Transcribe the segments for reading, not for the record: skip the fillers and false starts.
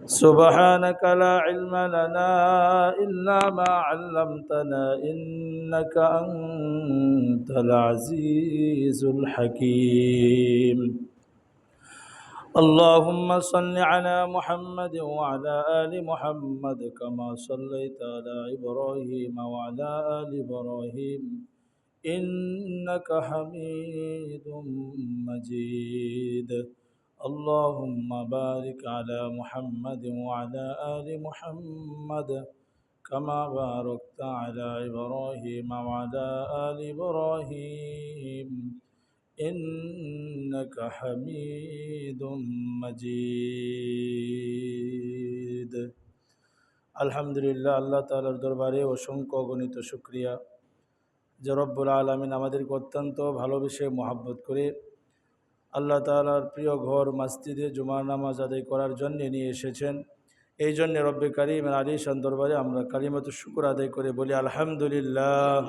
سبحانك لا علم لنا إلا ما علمتنا إنك أنت العزيز الحكيم. اللهم صل على محمد وعلى آل محمد كما صليت على إبراهيم وعلى آل إبراهيم إنك حميد مجيد. اللهم بارك على محمد وعلى آل محمد كما باركت على إبراهيم وعلى آل إبراهيم إنك حميد مجيد. আলহামদুলিল্লাহ, আল্লাহ তাআলার দরবারে অসংখ্য অগণিত শুকরিয়া যে রব্বুল আলামিন আমাদেরকে অত্যন্ত ভালোবেসে মহব্বত করে আল্লাহ তাআলার প্রিয় ঘর মসজিদে জুমার নামাজ আদায় করার জন্য নিয়ে এসেছেন। এই জন্য রব্বে কারীমের আলিশান দরবারে আমরা কালিমাতু শুকর আদায় করে বলি আলহামদুলিল্লাহ।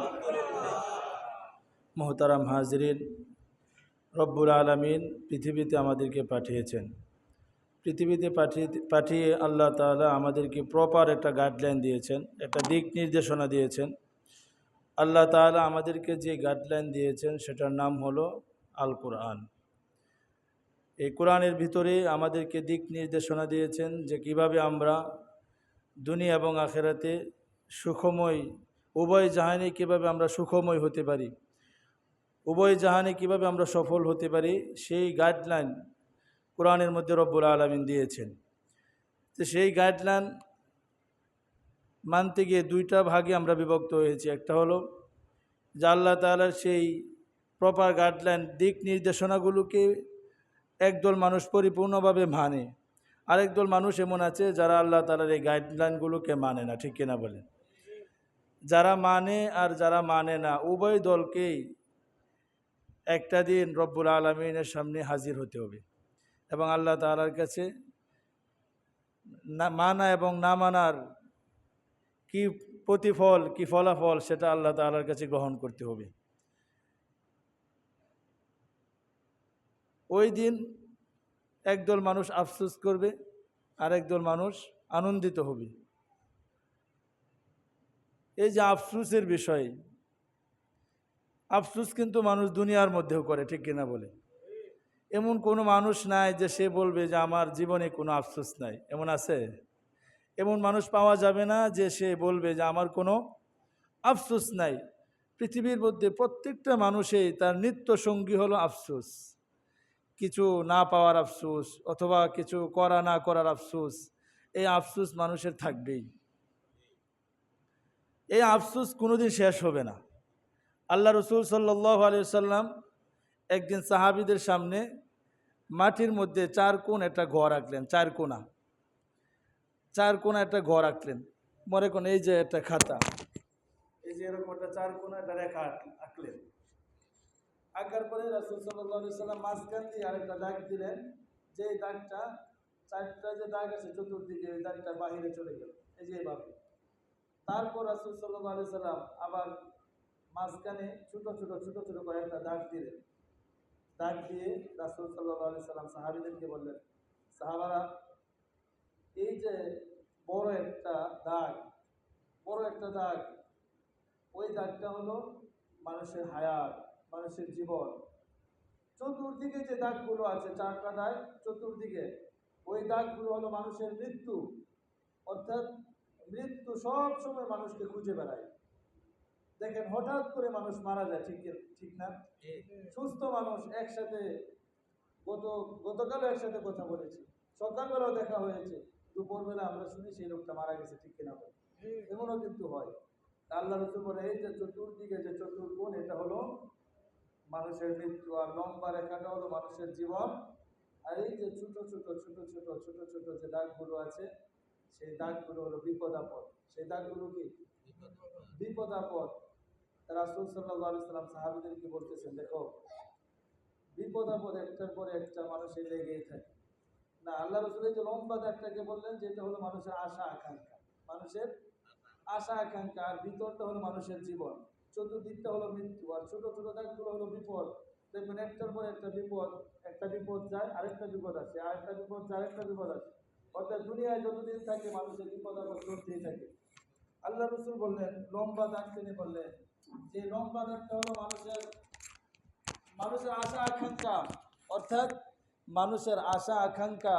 মুহতারাম হাজরিন, রব্বুল আলামিন পৃথিবীতে আমাদেরকে পাঠিয়েছেন। পৃথিবীতে পাঠিয়ে আল্লাহ তাআলা আমাদেরকে প্রপার একটা গাইডলাইন দিয়েছেন, একটা দিক নির্দেশনা দিয়েছেন। আল্লাহ তাআলা আমাদেরকে যে গাইডলাইন দিয়েছেন সেটার নাম হলো আল কোরআন। এই কোরআনের ভিতরে আমাদেরকে দিক নির্দেশনা দিয়েছেন যে কিভাবে আমরা দুনিয়া এবং আখিরাতে সুখময়, উভয় জাহানে কিভাবে আমরা সুখময় হতে পারি, উভয় জাহানে কিভাবে আমরা সফল হতে পারি, সেই গাইডলাইন কোরআনের মধ্যে রব্বুল আলামিন দিয়েছেন। তো সেই গাইডলাইন মানতে গিয়ে দুইটা ভাগে আমরা বিভক্ত হয়েছি। একটা হলো যে আল্লাহ তাআলার সেই প্রপার গাইডলাইন দিক নির্দেশনাগুলোকে একদল মানুষ পরিপূর্ণভাবে মানে, আরেকদল মানুষ এমন আছে যারা আল্লাহ তাআলার এই গাইডলাইনগুলোকে মানে না। ঠিক কিনা বলেন? যারা মানে আর যারা মানে না, উভয় দলকেই একটা দিন রব্বুল আলামিনের সামনে হাজির হতে হবে এবং আল্লাহ তাআলার কাছে না মানা এবং না মানার কি প্রতিফল, কি ফলাফল, সেটা আল্লাহ তাআলার কাছে গ্রহণ করতে হবে। ওই দিন একদল মানুষ আফসোস করবে আর একদল মানুষ আনন্দিত হবে। এই যে আফসোসের বিষয়, আফসোস কিন্তু মানুষ দুনিয়ার মধ্যেও করে। ঠিক কিনা বলে? এমন কোনো মানুষ নাই যে সে বলবে যে আমার জীবনে কোনো আফসোস নাই। এমন আছে? এমন মানুষ পাওয়া যাবে না যে সে বলবে যে আমার কোনো আফসোস নাই। পৃথিবীর মধ্যে প্রত্যেকটা মানুষই তার নিত্য সঙ্গী হলো আফসোস। কিছু না পাওয়ার আফসোস অথবা কিছু করা না করার আফসোস, এই আফসোস মানুষের থাকবেই। এই আফসোস কোনোদিন শেষ হবে না। আল্লাহ রসুল সাল্লাল্লাহু আলাইহি ওয়াসাল্লাম একদিন সাহাবীদের সামনে মাটির মধ্যে চার কোণ একটা ঘর আঁকলেন। চার কোণা একটা ঘর আঁকলেন। মনে করেন এই যে একটা খাতা, এই যে এরকম একটা চার কোণা একটা রেখা আঁকলেন। আঁকার পরে রাসূল সাল্লাল্লাহু আলাইহি ওয়াসাল্লাম মাঝখান দিয়ে আরেকটা দাগ দিলেন, যে দাগটা, চারটা যে দাগ আছে চতুর্দিকে, ওই দাগটা বাহিরে চলে গেল। এই যে এইভাবে। তারপর রাসূল সাল্লাল্লাহু আলাইহি ওয়াসাল্লাম আবার মাঝখানে ছোট ছোট কয়েকটা দাগ দিলেন। দাগ দিয়ে রাসূল সাল্লাল্লাহু আলাইহি ওয়াসাল্লাম সাহাবীদেরকে বললেন, সাহাবারা, এই যে বড় একটা দাগ, ওই দাগটা হলো মানুষের হায়াত, মানুষের জীবন। চতুর্দিকে যে দাগগুলো আছে, চারটা দাগ চতুর্দিকে, ওই দাগগুলো হলো মানুষের মৃত্যু। অর্থাৎ মৃত্যু সব সময় মানুষকে খুঁজে বেড়ায়। দেখেন, হঠাৎ করে মানুষ মারা যায়, ঠিক না? সুস্থ মানুষ একসাথে, গতকালও একসাথে কথা বলেছি, সকালবেলাও দেখা হয়েছে, দুপুরবেলা আমরা শুনি সেই লোকটা মারা গেছে। ঠিক কিনা? এমনও কিন্তু হয়। আল্লাহ রাসূল বলে, এই যে চতুর্দিকে যে চতুর্কোণ, এটা হলো মানুষের মৃত্যু, আর লম্বা রেখাটা হলো মানুষের জীবন। আর এই যে ছোট ছোট যে দাগগুলো আছে, সেই দাগগুলো হলো বিপদ আপদ। সেই দাগগুলো কি? বিপদ আপদ। রাসূল সাল্লাল্লাহু আলাইহি ওয়াসাল্লাম সাহাবীদেরকে বলতেছেন, দেখো, বিপদ আপদ একটার পরে একটা মানুষের লেগেই থাকে না। আল্লাহ রাসূল যে লম্বা দাগটাকে বললেন, যেটা হলো মানুষের আশা আকাঙ্ক্ষা, আর ভিতরটা হলো মানুষের জীবন, চতুর্দিকটা হলো মৃত্যু, আর ছোট দাগগুলো হলো বিপদ। দেখবেন একটার পর একটা বিপদ যায়, আরেকটা বিপদ আছে, আরেকটা বিপদ যায়, আরেকটা বিপদ আছে। অর্থাৎ দুনিয়ায় যতদিন থাকে মানুষের বিপদ আপদ চলতেই থাকে। আল্লাহ রসুল বললেন, লম্বা দাগ তিনি বললেন যে লম্বা দাগটা হলো মানুষের মানুষের আশা আকাঙ্ক্ষা, অর্থাৎ মানুষের আশা আকাঙ্ক্ষা,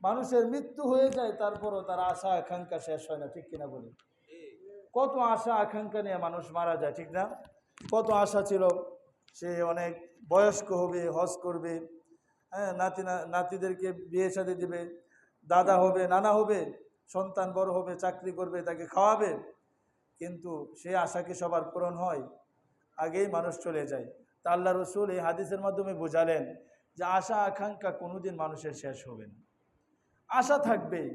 মানুষের মৃত্যু হয়ে যায় তারপরও তার আশা আকাঙ্ক্ষা শেষ হয় না, ঠিক কিনা বলি? কত আশা আকাঙ্ক্ষা নিয়ে মানুষ মারা যায়, ঠিক না? কত আশা ছিল, সে অনেক বয়স্ক হবে, হজ করবে, হ্যাঁ, নাতিদেরকে বিয়ে শাদী দিবে, দাদা হবে, নানা হবে, সন্তান বড় হবে, চাকরি করবে, তাকে খাওয়াবে, কিন্তু সেই আশা কি সবার পূরণ হয়? আগেই মানুষ চলে যায়। তা আল্লাহ রসুল এই হাদিসের মাধ্যমে বোঝালেন যে আশা আকাঙ্ক্ষা কোনোদিন মানুষের শেষ হবে না, আশা থাকবেই।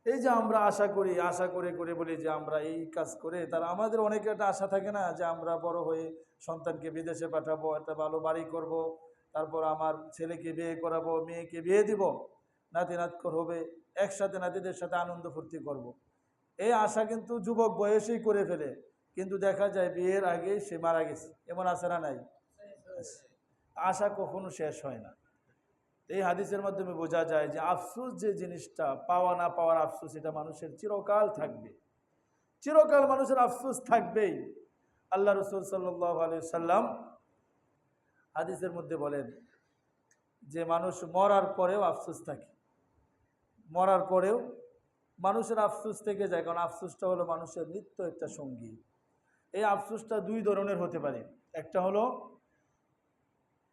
এই যে আমরা আশা করি, আশা করে করে বলি যে আমরা এই কাজ করে, তার আমাদের অনেকের একটা আশা থাকে না যে আমরা বড় হয়ে সন্তানকে বিদেশে পাঠাবো, একটা ভালো বাড়ি করব, তারপর আমার ছেলেকে বিয়ে করাবো, মেয়েকে বিয়ে দিব, নাতি নাতকর হবে, একসাথে নাতিদের সাথে আনন্দ ফুর্তি করব। এই আশা কিন্তু যুবক বয়সেই করে ফেলে, কিন্তু দেখা যায় বিয়ের আগে সে মারা গেছে, এমন আশা না নাই? আশা কখনো শেষ হয় না। এই হাদিসের মাধ্যমে বোঝা যায় যে আফসোস যে জিনিসটা, পাওয়া না পাওয়ার আফসোস, এটা মানুষের চিরকাল থাকবে, চিরকাল মানুষের আফসোস থাকবেই। আল্লাহ রসুল সাল্লাল্লাহু আলাইহি সাল্লাম হাদিসের মধ্যে বলেন যে মানুষ মরার পরেও আফসোস থাকে, মরার পরেও মানুষের আফসোস থেকে যায়, কারণ আফসোসটা হলো মানুষের নিত্য একটা সঙ্গী। এই আফসোসটা দুই ধরনের হতে পারে। একটা হলো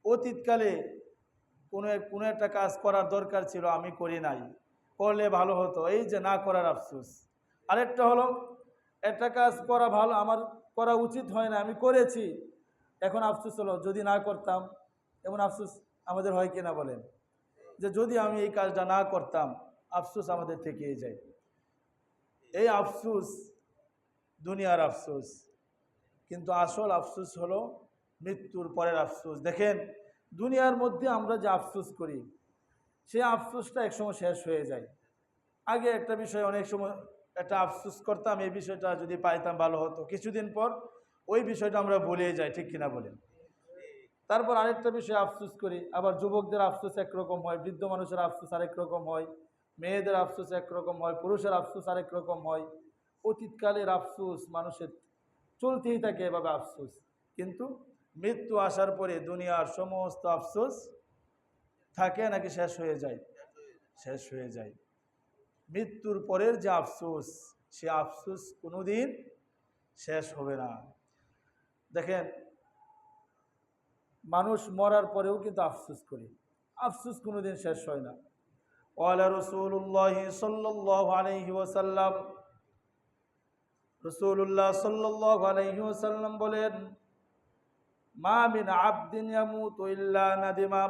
অতীতকালে কোনো একটা কাজ করার দরকার ছিল, আমি করি নাই, করলে ভালো হতো, এই যে না করার আফসোস। আরেকটা হলো একটা কাজ করা ভালো, আমার করা উচিত হয় না, আমি করেছি, এখন আফসোস হলো যদি না করতাম। এমন আফসোস আমাদের হয় কিনা বলেন? যে যদি আমি এই কাজটা না করতাম, আফসোস আমাদের থেকেই যায়। এই আফসোস দুনিয়ার আফসোস, কিন্তু আসল আফসোস হলো মৃত্যুর পরের আফসোস। দেখেন, দুনিয়ার মধ্যে আমরা যে আফসোস করি, সেই আফসোসটা একসময় শেষ হয়ে যায়। আগে একটা বিষয় অনেক সময় একটা আফসোস করতাম, এই বিষয়টা যদি পাইতাম ভালো হতো, কিছুদিন পর ওই বিষয়টা আমরা ভুলে যাই, ঠিক কিনা বলেন? তারপর আরেকটা বিষয়ে আফসোস করি, আবার যুবকদের আফসোস একরকম হয়, বৃদ্ধ মানুষের আফসোস আরেক রকম হয়, মেয়েদের আফসোস একরকম হয়, পুরুষের আফসোস আরেক রকম হয়। অতীতকালের আফসোস মানুষের চলতেই থাকে এভাবে আফসোস, কিন্তু মৃত্যু আসার পরে দুনিয়ার সমস্ত আফসোস থাকে নাকি শেষ হয়ে যায়? শেষ হয়ে যায়। মৃত্যুর পরের যে আফসোস, সে আফসোস কোনোদিন শেষ হবে না। দেখেন, মানুষ মরার পরেও কিন্তু আফসোস করে, আফসোস কোনোদিন শেষ হয় না। ওয়ালা রাসূলুল্লাহ সাল্লাল্লাহু আলাইহি ওয়াসাল্লাম, রাসূলুল্লাহ সাল্লাল্লাহু আলাইহি ওয়াসাল্লাম বলেন, মা মিন আবদিন ইয়ামুতু ইল্লা নাদিমা,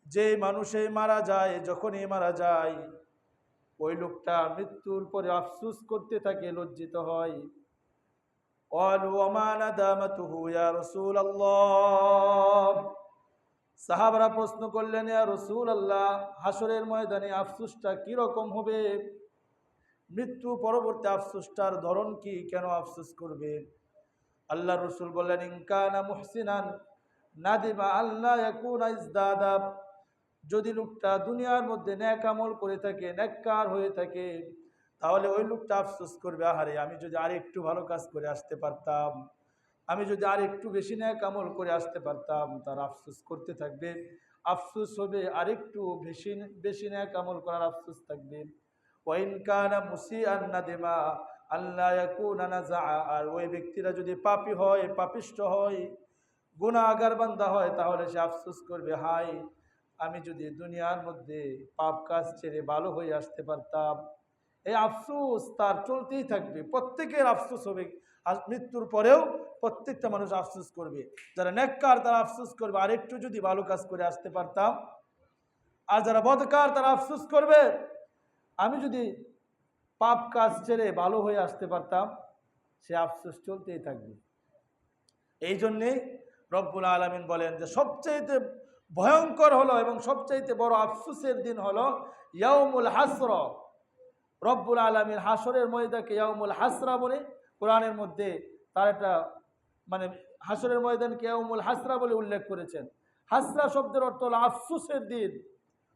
যে মানুষই মারা যায়, যখনই মারা যায়, ওই লোকটা মৃত্যুর পরে আফসোস করতে থাকে, লজ্জিত হয়। ক্বালু ওয়া মা নাদামাতুহু ইয়া রাসূলুল্লাহ, সাহাবারা প্রশ্ন করলেন, ইয়া রাসূলুল্লাহ, হাসরের ময়দানে আফসোসটা কি রকম হবে? মৃত্যু পরবর্তী আফসোসটার ধরন কি, কেন আফসোস করবে? আল্লাহ রসুল বললেন, ইন কানা মুহসিনান নাদিমা আল্লাহ ইয়াকুনা ইজদাদা, যদি লোকটা দুনিয়ার মধ্যে নেক আমল করে থাকে, নেককার হয়ে থাকে, তাহলে ওই লোকটা আফসোস করবে, আহারে আমি যদি আর একটু ভালো কাজ করে আসতে পারতাম, আমি যদি আর একটু বেশি নেক আমল করে আসতে পারতাম। তার আফসোস করতে থাকবে, আফসোস হবে, আরেকটু বেশি বেশি নেক আমল করার আফসোস থাকবে। ওয়াইন কানা মুসিআন নাদিমা আল্লাহ ইয়াকুনা নাযাআ, আর ওই ব্যক্তিরা যদি পাপী হয়, পাপিষ্ঠ হয়, গুনাহগার বান্দা হয়, তাহলে সে আফসোস করবে, হায় আমি যদি দুনিয়ার মধ্যে পাপ কাজ ছেড়ে ভালো হয়ে আসতে পারতাম। এই আফসোস তার চলতেই থাকবে, প্রত্যেকের আফসোস হবে। আর মৃত্যুর পরেও প্রত্যেকটা মানুষ আফসোস করবে। যারা নেককার তারা আফসোস করবে, আর একটু যদি ভালো কাজ করে আসতে পারতাম। আর যারা বদকার তারা আফসোস করবে, আমি যদি পাপ কাজ ছেড়ে ভালো হয়ে আসতে পারতাম। সে আফসোস চলতেই থাকবে। এই জন্যেই রব্বুল আলামিন বলেন যে সবচাইতে ভয়ঙ্কর হলো এবং সবচাইতে বড় আফসোসের দিন হলো ইয়াউমুল হাসর। রব্বুল আলামিন হাসরের ময়দানকে ইয়াউমুল হাসরা বলে কোরআনের মধ্যে তার একটা মানে হাসরের ময়দানকে ইয়াউমুল হাসরা বলে উল্লেখ করেছেন। হাসরা শব্দের অর্থ হলো আফসোসের দিন।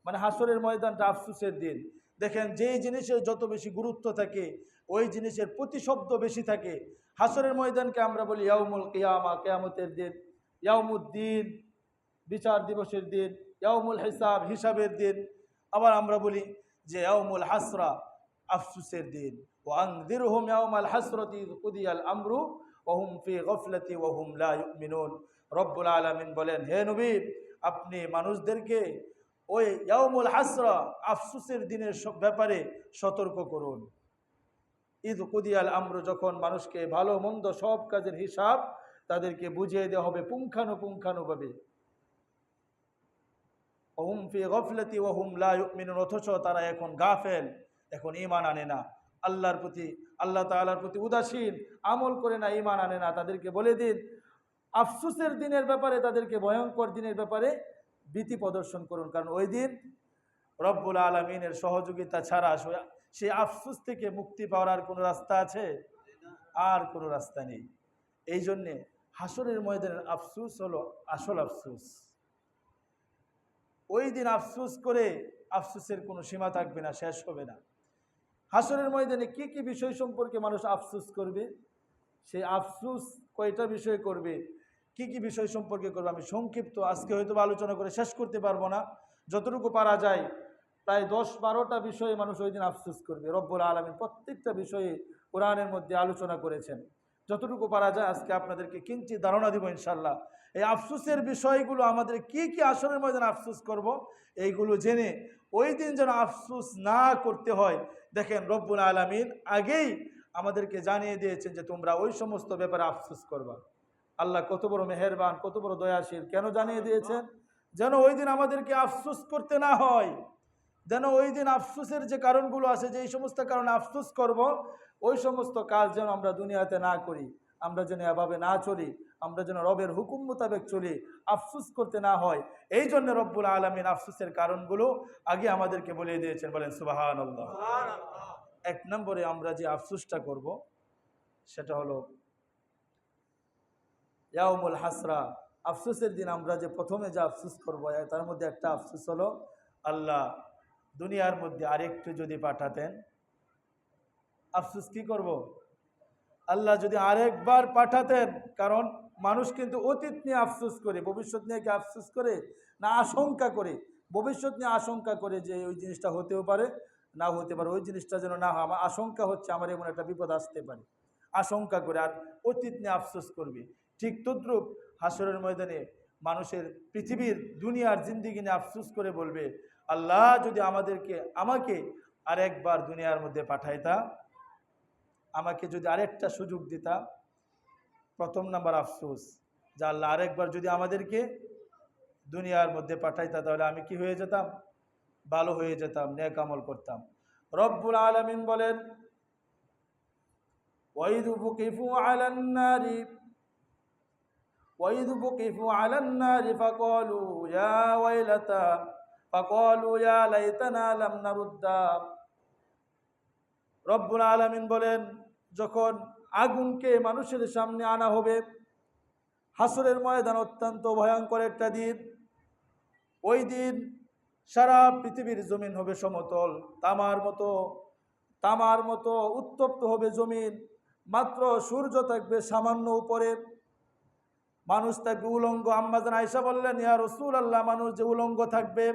মানে হাসরের ময়দানটা আফসোসের দিন। দেখেন, যেই জিনিসের যত বেশি গুরুত্ব থাকে ওই জিনিসের প্রতিশব্দ বেশি থাকে। হাসরের ময়দানকে আমরা বলি ইয়াউমুল কিয়ামা, কিয়ামতের দিন, ইয়াউমুদ্দিন বিচার দিবসের দিন, ইয়াউমুল হিসাব হিসাবের দিন। আবার আমরা বলি যে ইয়াউমুল হাসরা আফসোসের দিন। ওয়ানযিরহুম ইয়াউমাল হাসরাতি ইয কুদিয়াল আমরু ওয়া হুম ফি গাফলাতি ওয়া হুম লা ইউমিনুন। রব্বুল আলামিন বলেন, হে নবী, আপনি মানুষদেরকে ওই ইয়াউমুল হাসরা আফসোসের দিনের ব্যাপারে সতর্ক করুন। ইয কুদিয়াল আমরু, যখন মানুষকে ভালো মন্দ সব কাজের হিসাব তাদেরকে বুঝিয়ে দেওয়া হবে পুঙ্খানুপুঙ্খানুভাবে। ওহুম ফি গাফলাতি ওয়া হুম লা ইউমিনুন, অথচ তারা এখন গাফেল, এখন ঈমান আনে না, আল্লাহর প্রতি, আল্লাহ তাআলার প্রতি উদাসীন, আমল করে না, ঈমান আনে না। তাদেরকে বলে দিন আফসোসের দিনের ব্যাপারে, তাদেরকে ভয়ঙ্কর দিনের ব্যাপারে ভীতি প্রদর্শন করুন। কারণ ওই দিন রব্বুল আলামিনের সহযোগিতা ছাড়া সেই আফসোস থেকে মুক্তি পাওয়ার আর কোনো রাস্তা আছে? আর কোনো রাস্তা নেই। এই জন্যে হাসরের ময়দানের আফসোস হলো আসল আফসোস। ওই দিন আফসোস করে আফসোসের কোনো সীমা থাকবে না, শেষ হবে না। হাসরের ময়দানে কি কি বিষয় সম্পর্কে মানুষ আফসোস করবে? সেই আফসোস কয়টা বিষয় করবে, কি কি বিষয় সম্পর্কে করবে, আমি সংক্ষিপ্ত আজকে হয়তো আলোচনা করে শেষ করতে পারবো না। যতটুকু পারা যায় প্রায় 10-12টা বিষয়ে মানুষ ওই দিন আফসোস করবে। রব্বুল আলামিন প্রত্যেকটা বিষয়ে কোরআনের মধ্যে আলোচনা করেছেন। যতটুকু পারা যায় আজকে আপনাদেরকে কিঞ্চিৎ ধারণা দিব ইনশাল্লাহ। এই আফসোসের বিষয়গুলো আমাদের কি কি আসরের ময়দানে আফসোস করব, এইগুলো জেনে ওই দিন যেন আফসোস না করতে হয়। দেখেন, রব্বুল আলামিন আগেই আমাদেরকে জানিয়ে দিয়েছেন যে তোমরা ওই সমস্ত ব্যাপারে আফসোস করবা। আল্লাহ কত বড় মেহেরবান, কত বড় দয়াশীল। কেন জানিয়ে দিয়েছেন? যেন ওই দিন আমাদেরকে আফসোস করতে না হয়, যেন ওই দিন আফসোসের যে কারণগুলো আছে, যে এই সমস্ত কারণে আফসোস করব, ওই সমস্ত কাজ যেন আমরা দুনিয়াতে না করি, আমরা যেন এভাবে না চলি, আমরা যেন রবের হুকুম মোতাবেক চলি, আফসোস করতে না হয়। এই জন্য রব্বুল আলামিন আফসোসের কারণগুলো আগে আমাদেরকে বলে দিয়েছেন। বলেন সুবহানাল্লাহ। 1 নম্বরে আমরা যে আফসোসটা করব সেটা হলো ইয়াউমুল হাসরা, আফসোসের দিন আমরা যে প্রথমে যে আফসোস করব, তার মধ্যে একটা আফসোস হলো আল্লাহ দুনিয়ার মধ্যে আরেকটু যদি পাঠাতেন। আফসোস কি করব? আল্লাহ যদি আরেকবার পাঠাতেন। কারণ মানুষ কিন্তু অতীত নিয়ে আফসোস করে, ভবিষ্যৎ নিয়ে কি আফসোস করে না আশঙ্কা করে? ভবিষ্যৎ নিয়ে আশঙ্কা করে যে ওই জিনিসটা হতেও পারে, না হতে পারে, ওই জিনিসটা যেন না হয়, আমার আশঙ্কা হচ্ছে আমার এমন একটা বিপদ আসতে পারে, আশঙ্কা করে। আর অতীত নিয়ে আফসোস করবে। ঠিক তদ্রূপ হাসরের ময়দানে মানুষের পৃথিবীর দুনিয়ার জিন্দিগি নিয়ে আফসোস করে বলবে, আল্লাহ যদি আমাকে আরেকবার দুনিয়ার মধ্যে পাঠাইতা, আমাকে যদি আরেকটা সুযোগ দিতা। প্রথম নাম্বার আফসোস যে আল্লাহ আরেকবার যদি আমাদেরকে দুনিয়ার মধ্যে পাঠাইতা, তাহলে আমি কি হয়ে যেতাম? ভালো হয়ে যেতাম, নেক আমল করতাম। রব্বুল আলামিন বলেন, ওয়াইযু বুকিফু আলান নারি ফাকালু ইয়া ওয়াইলাতা ফাকালু ইয়া লাইতানা লাম নারুদ্দা। রব্বুল আলামিন বলেন, যখন আগুনকে মানুষের সামনে আনা হবে, হাসরের ময়দান অত্যন্ত ভয়ঙ্কর একটা দিন। ওই দিন সারা পৃথিবীর জমিন হবে সমতল, তামার মতো উত্তপ্ত হবে জমিন। মাত্র সূর্য থাকবে সামান্য উপরে, মানুষ থাকবে উলঙ্গ। আম্মা জান আয়েশা বললেন, ইয়া রাসূলুল্লাহ, মানুষ যে উলঙ্গ থাকবে,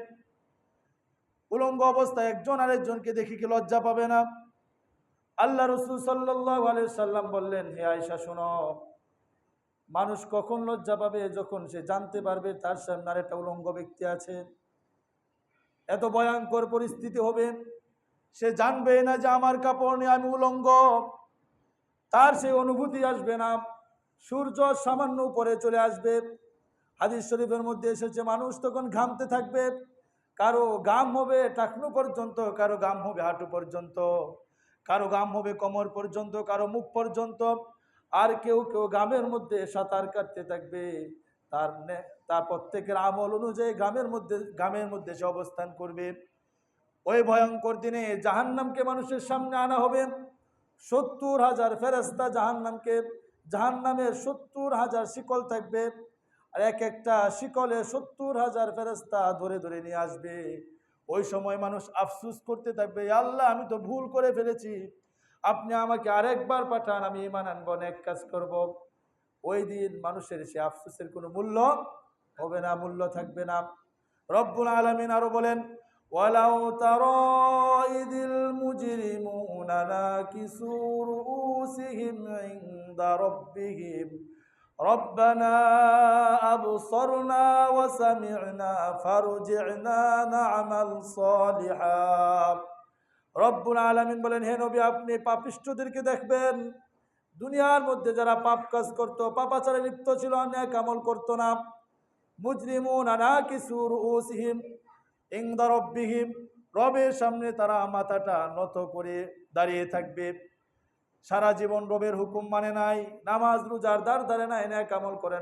উলঙ্গ অবস্থায় একজন আরেকজনকে দেখে কি লজ্জা পাবে না? আল্লাহ রাসূল সাল্লাল্লাহু আলাইহি সাল্লাম বললেন, হে আয়েশা শোনো, মানুষ কখন লজ্জা পাবে? যখন সে জানতে পারবে তার সামনে আরেকটা উলঙ্গ ব্যক্তি আছে। এত ভয়ঙ্কর পরিস্থিতি হবে, সে জানবে না যে আমার কাপড় নিয়ে আমি উলঙ্গ, তার সেই অনুভূতি আসবে না। সূর্য সামান্য উপরে চলে আসবে। হাদিস শরীফের মধ্যে এসেছে, মানুষ তখন ঘামতে থাকবে। কারো ঘাম হবে টাকনু পর্যন্ত, কারো ঘাম হবে হাঁটু পর্যন্ত, কারো ঘাম হবে কোমর পর্যন্ত, কারো মুখ পর্যন্ত। আর কেউ কেউ ঘামের মধ্যে সাঁতার কাটতে থাকবে। তার প্রত্যেকের আমল অনুযায়ী ঘামের মধ্যে সে অবস্থান করবে। ওই ভয়ঙ্কর দিনে জাহান্নামকে মানুষের সামনে আনা হবে। 70,000 ফেরেশতা জাহান্নামের 70,000 শিকল থাকবে। আর এক একটা শিকলে 70,000 ফেরেশতা ধরে ধরে নিয়ে আসবে। ওই সময় মানুষ আফসুস করতে থাকবে, ইয়া আল্লাহ আমি তো ভুল করে ফেলেছি, আপনি আমাকে আরেকবার পাঠান, আমি ঈমান আনবো, নেক কাজ করব। ওই দিন মানুষের সে আফসোসের কোনো মূল্য হবে না, মূল্য থাকবে না। রব্বুল আলামিন আরো বলেন, ওয়ালাউ তারা ইযিল মুজরিমুনা নাকিসু রুউসিহিম ইনদা রাব্বিহিম রব্বানা আবসারনা ওয়া সামি'না ফারজি'না না'মাল সালিহা। রব্বুল আলামিন বলেন, হে নবী আপনি পাপিষ্ঠদেরকে দেখবেন, দুনিয়ার মধ্যে যারা পাপ কাজ করত, পাপাচারে লিপ্ত ছিল, নেক আমল করত না, মুজরিমুনা নাকিসু রুউসিহিম ইনদা রাব্বিহিম, রবের সামনে তারা মাথাটা নত করে দাঁড়িয়ে থাকবে, সারা জীবন রবের হুকুম মানে নাই, নামাজ রোজার দ্বার ধারে নাই, নেক আমল করে